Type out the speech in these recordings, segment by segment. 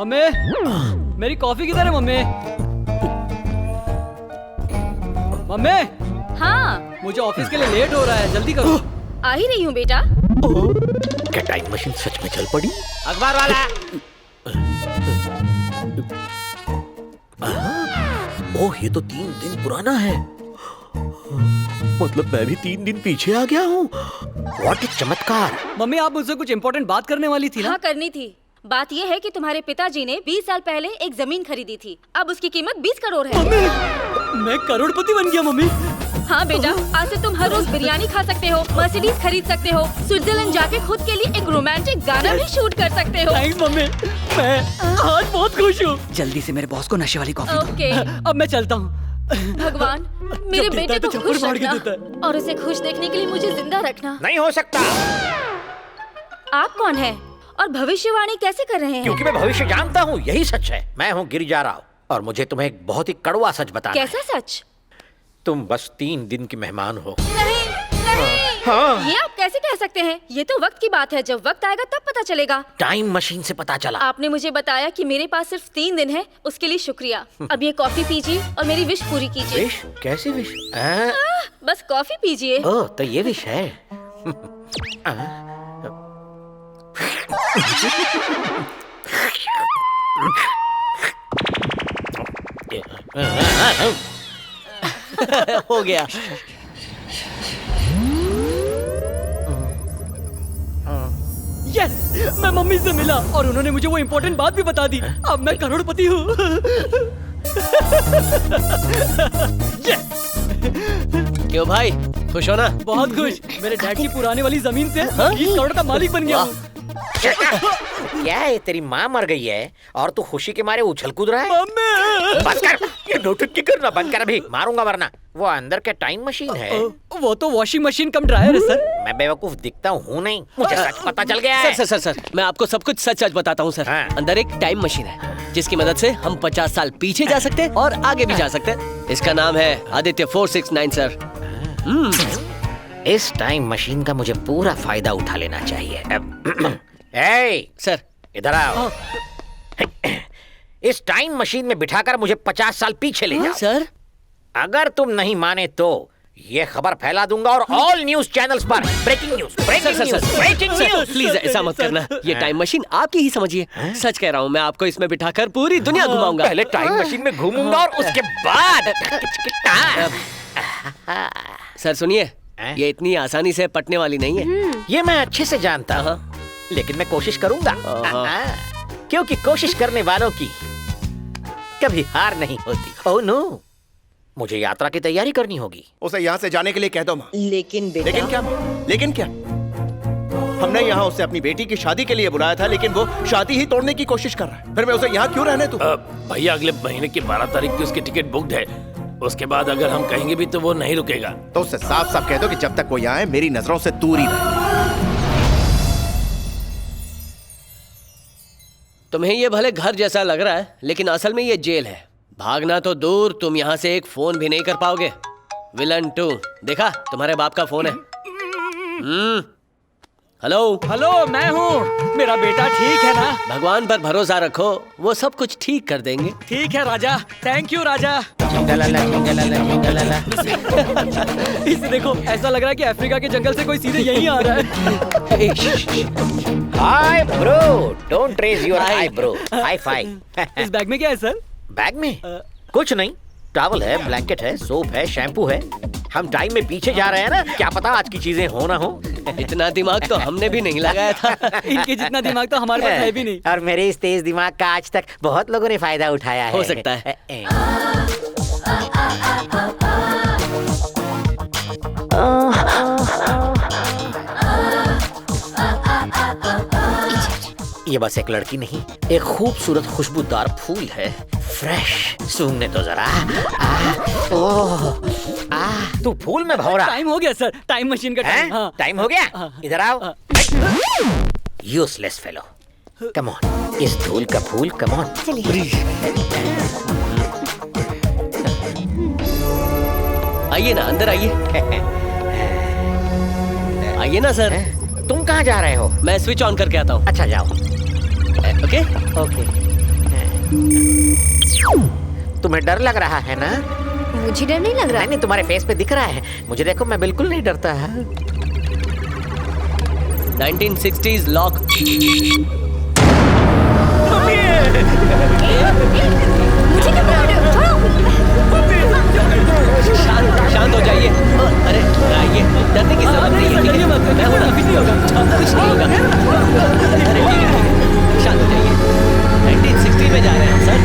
Mummy, मेरी coffee किधर है मम्मी? मम्मी, हाँ, मुझे ऑफिस के लिए लेट हो रहा है, जल्दी करो। आ ही रही हूँ बेटा। क्या टाइम मशीन सच में चल पड़ी? अखबार वाला। ओह, ये तो 3 दिन पुराना है। मतलब मैं भी 3 दिन पीछे आ गया हूँ। व्हाट चमत्कार। मम्मी, आप मुझसे कुछ इम्पोर्टेंट बात करने वाली थी ना? हाँ, करनी थी। बात यह है कि तुम्हारे पिताजी ने 20 साल पहले एक जमीन खरीदी थी। अब उसकी कीमत 20 करोड़ है। मम्मी, मैं करोड़पति बन गया मम्मी। हाँ बेटा, आज से तुम हर रोज बिरयानी खा सकते हो, मर्सिडीज खरीद सकते हो, स्विट्जरलैंड जाके खुद के लिए एक रोमांटिक गाना भी शूट कर सकते हो। थैंक्स मम्मी, मैं आज बहुत खुश हूँ। जल्दी से मेरे बॉस को नशे वाली कॉफी दो। ओके। अब मैं चलता हूँ। भगवान, मेरे जब देता बेटे है तो को चप्पड़ खुश फाड़ के रखना देता है। और उसे खुश देखने के लिए मुझे जिंदा रखना। नहीं हो सकता, आप कौन है और भविष्यवाणी कैसे कर रहे हैं? क्योंकि मैं भविष्य जानता हूँ, यही सच है। मैं हूँ गिरिजा राव और मुझे तुम्हें एक बहुत ही कड़वा सच बताना है। कैसा सच? तुम बस 3 दिन की मेहमान हो। नहीं, नहीं। हाँ। ये आप कैसे कह सकते हैं? ये तो वक्त की बात है, जब वक्त आएगा तब पता चलेगा। टाइम मशीन से पता चला। आपने मुझे बताया कि मेरे पास सिर्फ 3 दिन है, उसके लिए शुक्रिया। अब ये कॉफी पीजिए और मेरी विश पूरी कीजिए। विश? कैसी विश? बस कॉफी पीजिए। ओह, तो ये विश है। हो गया। यस, मैं मम्मी से मिला और उन्होंने मुझे वो इम्पोर्टेंट बात भी बता दी। अब मैं करोड़पति हूँ। क्यों भाई, खुश हो ना? बहुत खुश। मेरे डैड की पुराने वाली जमीन से 20 करोड़ का मालिक बन गया हूँ। क्या है, तेरी माँ मर गई है और तू खुशी के मारे उछल कूद रहा है? मम्मी, बस कर, ये नौटंकी करना बंद कर, अभी मारूंगा वरना। वो अंदर क्या टाइम मशीन है? वो तो वॉशिंग मशीन कम ड्रायर है सर। मैं बेवकूफ दिखता हूँ नहीं, मुझे सच पता चल गया है। सर, मैं आपको सब कुछ सच सच बताता हूँ सर। हाँ। अंदर एक टाइम मशीन है जिसकी मदद से हम 50 साल पीछे जा सकते हैं और आगे भी जा सकते हैं। इसका नाम है आदित्य 469 सर। इस टाइम मशीन का मुझे पूरा फायदा उठा लेना चाहिए। ए, सर, इधर आओ। इस टाइम मशीन में बिठाकर मुझे 50 साल पीछे ले जाओ। सर, अगर तुम नहीं माने तो ये खबर फैला दूंगा और ऑल न्यूज चैनल्स पर breaking news, breaking news, breaking news. Please ऐसा मत करना। ये टाइम मशीन आपकी ही समझिए। सच कह रहा हूँ, मैं आपको इसमें बिठाकर पूरी दुनिया घुमाऊंगा। पहले टाइम मशीन में घूमूंगा और उसके बाद सर सुनिए, ये इतनी आसानी से पटने वाली नहीं है। ये मैं अच्छे से जानता हूँ, लेकिन मैं कोशिश करूंगा। क्योंकि कोशिश करने वालों की कभी हार नहीं होती। ओह नो, मुझे यात्रा की तैयारी करनी होगी। उसे यहाँ से जाने के लिए कह दो माँ। लेकिन बेटा, लेकिन क्या माँ? लेकिन क्या? हमने यहाँ उसे अपनी बेटी की शादी के लिए बुलाया था, लेकिन वो शादी ही तोड़ने की कोशिश कर रहा है। फिर मैं उसे यहाँ क्यों रहने दूं? भैया, अगले महीने की 12 तारीख की उसकी टिकट बुक्ड है। उसके बाद अगर हम कहेंगे भी तो वो नहीं रुकेगा। तो उससे साफ साफ कह दो कि जब तक वो यहाँ है मेरी नजरों से दूर ही रहे। तुम्हें ये भले घर जैसा लग रहा है, लेकिन असल में ये जेल है। भागना तो दूर, तुम यहाँ से एक फोन भी नहीं कर पाओगे। विलन 2, देखा, तुम्हारे बाप का फोन है। हेलो हेलो, मैं हूँ। मेरा बेटा ठीक है ना? भगवान पर भरोसा रखो, वो सब कुछ ठीक कर देंगे। ठीक है राजा, थैंक यू राजा। इसे देखो, ऐसा लग रहा है कि अफ्रीका के जंगल से कोई सीधे यहीं आ रहा है। Hi bro, don't raise your high brow, hi fi. इस बैग में क्या है सर? बैग में कुछ नहीं, टॉवल है, ब्लैंकेट है, सोप है, शैम्पू है। हम टाइम में पीछे जा रहे हैं ना, क्या पता आज की चीजें हो ना हो। इतना दिमाग तो हमने भी नहीं लगाया था। इनके जितना दिमाग तो हमारे पास है भी नहीं। और मेरे इस तेज दिमाग का आज तक बहुत लोगों ने फायदा उठाया है। हो सकता है। ये बस एक लड़की नहीं, एक खूबसूरत खुशबूदार फूल है। फ्रेश, सूंघने तो जरा। तू फूल में भौरा। टाइम हो गया सर, टाइम मशीन का टाइम। हाँ। टाइम हो गया, इधर आओ। यूजलेस फेलो, कम ऑन, इस धूल का फूल, कम ऑन। आइए ना, अंदर आइए। आइए ना सर। तुम कहाँ जा रहे हो? मैं स्विच ऑन करके आता हूँ। अच्छा जाओ। Okay okay. तुम्हें डर लग रहा है ना? मुझे डर नहीं लग रहा। नहीं, तुम्हारे फेस पे दिख रहा है। मुझे देखो, मैं बिल्कुल नहीं डरता है। 1960s lock. मुझे क्या पकड़ रहे हो? छोड़ो। शांत हो जाइए। अरे आइए, डरने की जरूरत नहीं है। डरिए मत, मैं हूं ना। कुछ नहीं होगा। कुछ नहीं होगा। अरे ठीक है, शांत हो जाइए। 1960 में जा रहे हैं सर।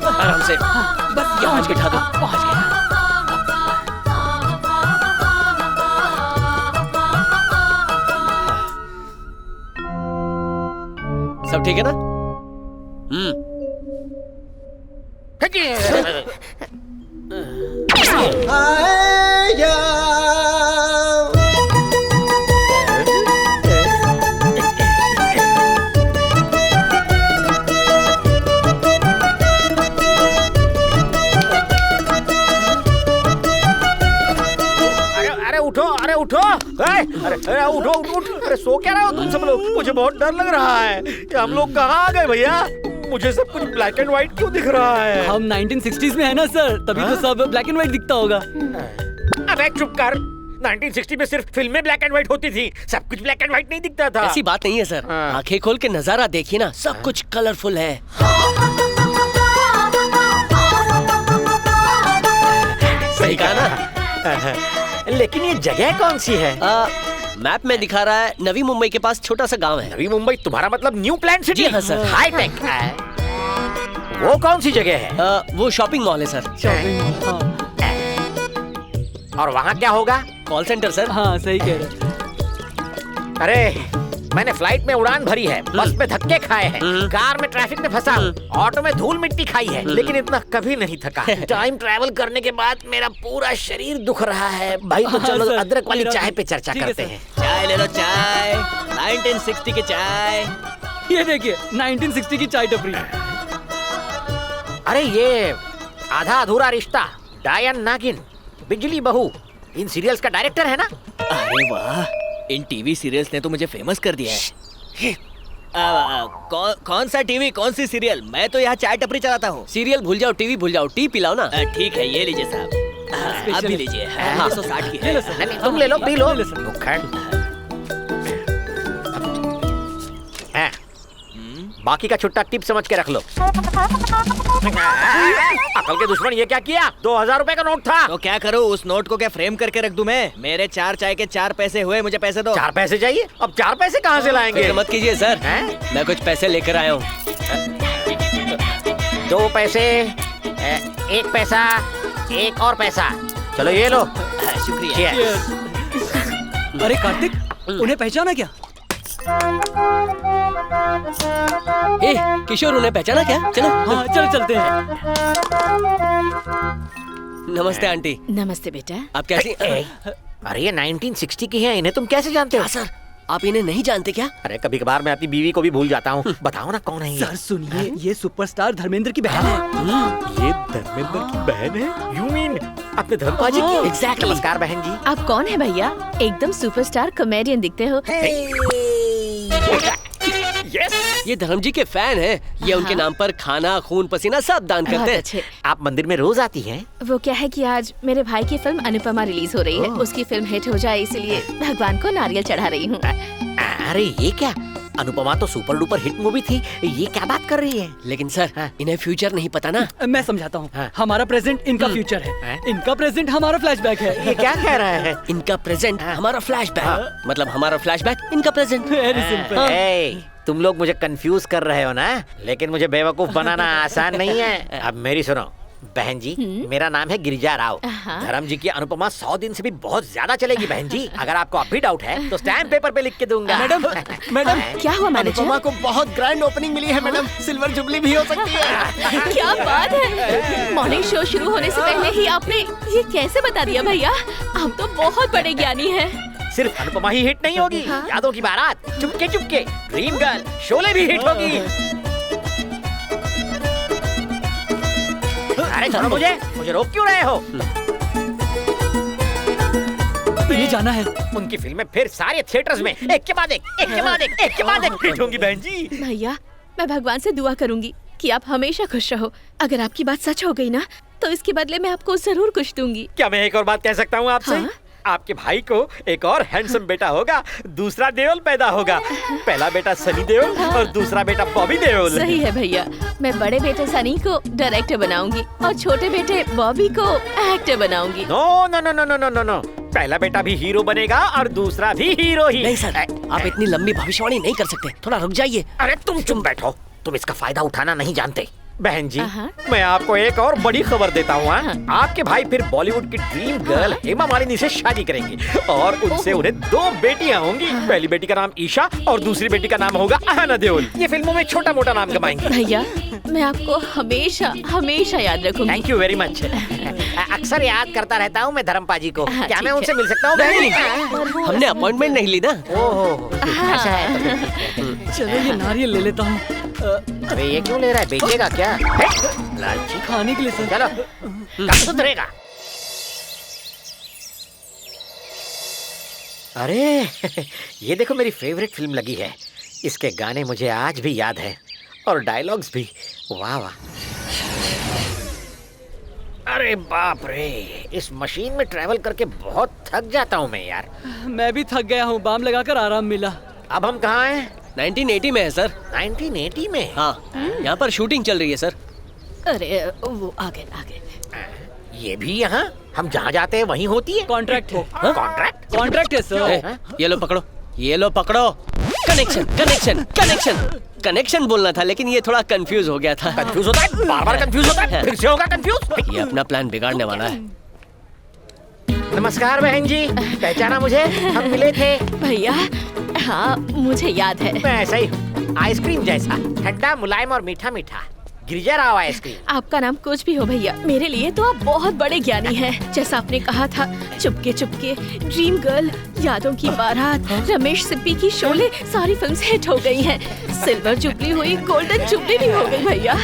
आराम से, बस यहाँ बिठा दो। पहुंच गया। सब ठीक है ना? अरे उठो, अरे उठो। अरे उठो, उठ। अरे सो क्या रहे हो तुम सब लोग? मुझे बहुत डर लग रहा है। ये हम लोग कहाँ आ गए भैया? मुझे सब कुछ ब्लैक एंड व्हाइट क्यों दिख रहा है? हम 1960s में है ना सर, तभी तो सब ब्लैक एंड व्हाइट दिखता होगा। अबे चुप कर। 1960 में सिर्फ फिल्में ब्लैक एंड व्हाइट होती थी, सब कुछ ब्लैक एंड व्हाइट नहीं दिखता था। ऐसी बात नहीं है सर। आंखें खोल के नजारा देखिए ना, सब कुछ कलरफुल है। सही कहा ना? लेकिन ये जगह कौन सी है? मैप में दिखा रहा है नवी मुंबई के पास छोटा सा गांव है। नवी मुंबई? तुम्हारा मतलब न्यू प्लान सिटी? जी हाँ सर। High tech. वो कौन सी जगह है? वो शॉपिंग मॉल है सर। और वहाँ क्या होगा? Call centre sir. हाँ सही कह रहे। अरे मैंने फ्लाइट में उड़ान भरी है, बस में धक्के खाए हैं, कार में ट्रैफिक में फंसा, ऑटो में धूल मिट्टी खाई है, लेकिन इतना कभी नहीं थका। टाइम ट्रैवल करने के बाद मेरा पूरा शरीर दुख रहा है। भाई तो चलो सर, अदरक वाली मेरा चाय भी। पे चर्चा ठीक है, करते सर। हैं। चाय ले लो, चाय। 1960 की चाय। ये देखिए 1960 की चाय टपरी। अरे ये आधा अधूरा रिश्ता, डायन नागिन, बिजली बहू, इन सीरियल्स का डायरेक्टर है ना? अरे वाह, इन टीवी सीरियल्स ने तो मुझे फेमस कर दिया है। कौन सा टीवी, कौन सी सीरियल? मैं तो यहाँ चाय टपरी चलाता हूँ। सीरियल भूल जाओ, टीवी भूल जाओ, टी पिलाओ ना। ठीक है, ये लीजिए साहब। आप भी लीजिए। 1960 की है। नहीं, तुम ले लो, पी लो। हाँ, बाकी का छुट्टा टिप समझ के रख लो। अकल के दुश्मन, ये क्या किया? 2000 रुपए का नोट था। तो क्या करूँ, उस नोट को क्या फ्रेम करके रख दूं मैं? मेरे 4 चाय के 4 पैसे हुए, मुझे पैसे दो। 4 पैसे चाहिए? अब 4 पैसे कहाँ से लाएंगे? फिक्र मत कीजिए सर, हैं? मैं कुछ पैसे लेकर आया हूँ। 2 पैसे, 1 पैसा, 1 और पैसा। चलो ये लो। शुक्रिया। Cheers। अरे कार्तिक, उन्हें पहचाना क्या? ए, किशोर उन्हें पहचाना क्या? चलो। हाँ चल चलते हैं। नमस्ते आंटी। नमस्ते बेटा। आप कैसी? अरे ये 1960 की है, इन्हें तुम कैसे जानते हो? सर, आप इन्हें नहीं जानते क्या? अरे कभी कभार मैं अपनी बीवी को भी भूल जाता हूँ। बताओ ना कौन है ये? सर सुनिए, ये सुपरस्टार धर्मेंद्र की बहन है। ये धर्मेंद्र की बहन है? यू मीन अपने धर्मपा जी की? Exactly। नमस्कार बहन जी। आप कौन है भैया? एकदम सुपरस्टार कॉमेडियन दिखते हो। ये धर्म जी के फैन हैं। ये उनके नाम पर खाना, खून, पसीना सब दान करते बहुत हैं। अच्छे। आप मंदिर में रोज आती हैं? वो क्या है कि आज मेरे भाई की फिल्म अनुपमा रिलीज हो रही है। उसकी फिल्म हिट हो जाए इसलिए भगवान को नारियल चढ़ा रही हूँ। अरे ये क्या? अनुपमा तो सुपर डुपर हिट मूवी थी, ये क्या बात कर रही है? लेकिन सर, इन्हें फ्यूचर नहीं पता ना। मैं समझाता हूँ। हाँ। हमारा प्रेजेंट इनका फ्यूचर है, इनका प्रेजेंट हमारा फ्लैशबैक है। ये क्या कह रहा है? इनका प्रेजेंट हमारा फ्लैशबैक, मतलब हमारा फ्लैशबैक इनका प्रेजेंट। Very simple. ए, तुम लोग मुझे कंफ्यूज कर रहे हो ना, लेकिन मुझे बेवकूफ बनाना आसान नहीं है। अब मेरी सुनो बहन जी, मेरा नाम है गिरिजा राव। धर्म जी की अनुपमा 100 दिन से भी बहुत ज्यादा चलेगी बहन जी। अगर आपको अब भी डाउट है तो स्टैम्प पेपर पे लिख के दूंगा। मैडम क्या हुआ मैनेजर? अनुपमा को बहुत ग्रैंड ओपनिंग मिली है मैडम, सिल्वर जुबली भी हो सकती है। क्या बात है? मॉर्निंग शो शुरू होने से पहले ही आपने ये कैसे बता दिया भैया? आप तो बहुत बड़े ज्ञानी हैं। सिर्फ अनुपमा ही हिट नहीं होगी, यादों की बारात, चुपके चुपके, ड्रीम गर्ल, शोले भी हिट होगी। अरे छोड़ो मुझे रोक क्यों रहे हो? इन्हें जाना है। उनकी फिल्में फिर सारे थिएटर्स में एक के बाद एक के बाद एक के बाद एक हिट होंगी बहन जी। भैया मैं भगवान से दुआ करूंगी कि आप हमेशा खुश रहो। अगर आपकी बात सच हो गई ना तो इसके बदले में आपको जरूर कुछ दूंगी। क्या मैं एक और बात कह सकता हूँ आपसे? हाँ? आपके भाई को एक और हैंडसम बेटा होगा, दूसरा देओल पैदा होगा। पहला बेटा सनी देओल और दूसरा बेटा बॉबी देओल। सही है भैया, मैं बड़े बेटे सनी को डायरेक्टर बनाऊंगी और छोटे बेटे बॉबी को एक्टर बनाऊंगी। No no no no no no no no, पहला बेटा भी हीरो बनेगा और दूसरा भी हीरो ही। नहीं सर, आप इतनी लंबी भविष्यवाणी नहीं कर सकते, थोड़ा रुक जाइए। अरे तुम चुप बैठो, तुम इसका फायदा उठाना नहीं जानते। बहन जी मैं आपको एक और बड़ी खबर देता हूँ। आपके भाई फिर बॉलीवुड की ड्रीम गर्ल हेमा मालिनी से शादी करेंगे और उनसे उन्हें 2 बेटियां होंगी। पहली बेटी का नाम ईशा और दूसरी बेटी का नाम होगा अहाना देओल। ये फिल्मों में छोटा मोटा नाम कमाएंगे। भैया मैं आपको हमेशा हमेशा याद रखूंगी। Thank you very much. अक्सर याद करता रहता हूँ मैं धर्मपा जी को। क्या मैं उनसे मिल सकता हूँ बहन जी? हमने अपॉइंटमेंट नहीं ली ना। ओहो ऐसा है। चलो ये नारियल ले लेता हूँ। अरे ये क्यों ले रहा है, बेचेगा क्या? लालची खाने के लिए सर। चलो कब सुधरेगा? अरे ये देखो मेरी फेवरेट फिल्म लगी है। इसके गाने मुझे आज भी याद है और डायलॉग्स भी। वाह वाह। अरे बाप रे, इस मशीन में ट्रैवल करके बहुत थक जाता हूँ मैं यार। मैं भी थक गया हूँ, बाम लगाकर आराम मिला। अब हम कहाँ हैं? 1980 में है सर। 1980 में? हाँ, यहाँ पर शूटिंग चल रही है सर। अरे वो आगे आगे। ये भी यहाँ हम जहाँ जाते हैं वहीं होती है? कॉन्ट्रैक्ट है। कॉन्ट्रैक्ट? कॉन्ट्रैक्ट है सर। ये लो पकड़ो, ये लो पकड़ो। कनेक्शन कनेक्शन कनेक्शन कनेक्शन बोलना था, लेकिन ये थोड़ा कंफ्यूज हो गया था। कंफ्यूज होता है, बार बार कंफ्यूज होता है, फिर से होगा कंफ्यूज। ये अपना प्लान बिगाड़ने वाला है। नमस्कार बहन जी, पहचाना मुझे? हम मिले थे। भैया हाँ मुझे याद है। मैं ऐसा ही हूँ, आइसक्रीम जैसा, ठंडा मुलायम और मीठा मीठा। गिरिजा राव आइसक्रीम। आपका नाम कुछ भी हो भैया, मेरे लिए तो आप बहुत बड़े ज्ञानी हैं। जैसा आपने कहा था, चुपके चुपके, ड्रीम गर्ल, यादों की बारात, रमेश सिप्पी की शोले, सारी फिल्म्स हिट हो गई हैं। सिल्वर जुबली हुई, गोल्डन जुबली भी हो गई भैया।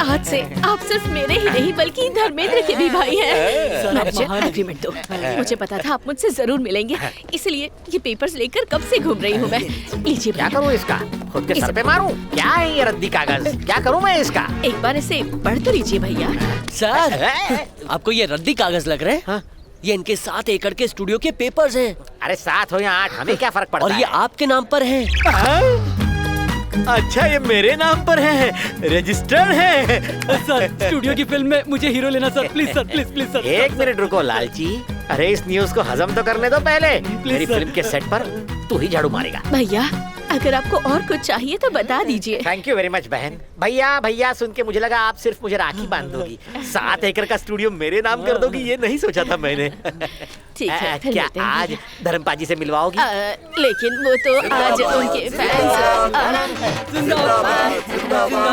आज से आप सिर्फ मेरे ही नहीं बल्कि धर्मेंद्र के भी भाई हैं। मुझे एग्रीमेंट दो। मुझे पता था आप मुझसे जरूर मिलेंगे, इसलिए ये पेपर्स लेकर कब से घूम रही हूँ मैं। लीजिए क्या करूँ इसका? खुद के सर पे मारूं? क्या है ये रद्दी कागज? क्या करूँ मैं इसका? एक बार इसे पढ़ तो लीजिए भैया। सर आपको ये रद्दी कागज लग रहे हैं? हाँ? ये इनके 7 एकड़ के स्टूडियो के पेपर्स हैं। अरे 7 हो या 8 हमें क्या फर्क पड़ता और है? ये आपके नाम पर है। अच्छा ये मेरे नाम पर है, रजिस्टर्ड है। सर स्टूडियो की फिल्म में मुझे हीरो लेना sir, please sir, please please sir. एक मिनट रुको लालची, अरे इस न्यूज को हजम तो करने दो पहले। मेरी सर। फिल्म के सेट पर तू ही झाड़ू मारेगा। भैया अगर आपको और कुछ चाहिए तो बता दीजिए। थैंक यू वेरी मच बहन। भैया भैया सुन के मुझे लगा आप सिर्फ मुझे राखी बांध दोगी। 7 एकड़ का स्टूडियो मेरे नाम कर दोगी, ये नहीं सोचा था मैंने। ठीक है, फिर क्या मिलते हैं। आज धर्मपाजी से मिलवाओगी? लेकिन वो तो आज उनके फैंस।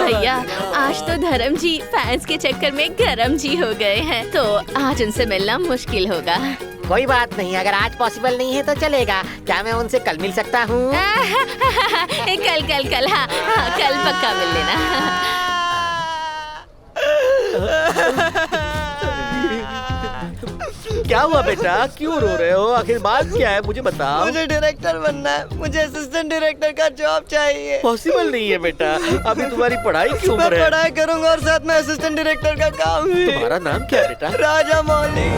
भैया आज तो धर्म जी फैंस के चक्कर में गरम जी हो गए हैं, तो आज उनसे मिलना मुश्किल होगा। कोई बात नहीं, अगर आज पॉसिबल नहीं है तो चलेगा। क्या मैं उनसे कल मिल सकता हूँ? कल कल कल हाँ हाँ कल पक्का मिल लेना। क्या हुआ बेटा, क्यों रो रहे हो? आखिर बात क्या है, मुझे बताओ। मुझे डायरेक्टर बनना है, मुझे असिस्टेंट डायरेक्टर का जॉब चाहिए। पॉसिबल नहीं है बेटा, अभी तुम्हारी पढ़ाई की मैं उम्र है। पढ़ाई करूंगा और साथ में असिस्टेंट डायरेक्टर का काम भी। तुम्हारा नाम क्या है बेटा? राजा मौली।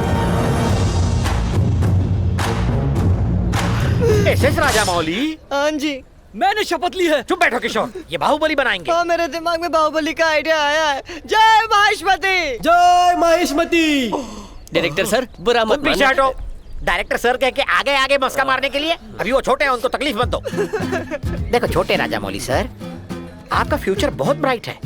एसएस राजा मौली? हाँ जी, मैंने शपथ ली है। चुप बैठो किशोर, ये बाहुबली बनाएंगे। हाँ मेरे दिमाग में बाहुबली का आइडिया आया है। जय महेशमती, जय महेशमती। डायरेक्टर सर बुरा मत तुम पीछे मानना। हटो। डायरेक्टर सर कह के आगे आगे मस्का मारने के लिए? अभी वो छोटे हैं, उनको तकलीफ मत दो। देखो छोटे राजा मौली सर, आपका फ्यूचर बहुत ब्राइट है।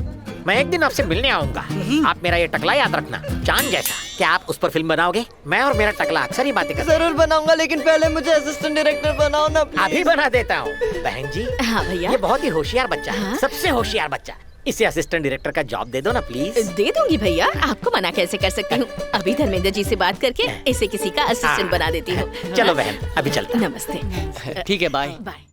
मैं एक दिन आपसे मिलने आऊंगा। आप मेरा ये टकला याद रखना, चांद जैसा। क्या आप उस पर फिल्म बनाओगे? मैं और मेरा टकला अक्सर ही बातें करते हैं। जरूर बनाऊंगा, लेकिन पहले मुझे असिस्टेंट डायरेक्टर बनाओ ना please। अभी बना देता हूँ। बहन जी हाँ भैया ये बहुत ही होशियार बच्चा है, हाँ? सबसे होशियार बच्चा। इसे असिस्टेंट डायरेक्टर का जॉब दे दो ना प्लीज। दे दूंगी भैया, आपको मना कैसे कर सकती हूँ। अभी धर्मेंद्र जी से बात करके इसे किसी का असिस्टेंट बना देती हूँ। चलो बहन अभी चलते हैं। नमस्ते। ठीक है, बाय। बाय।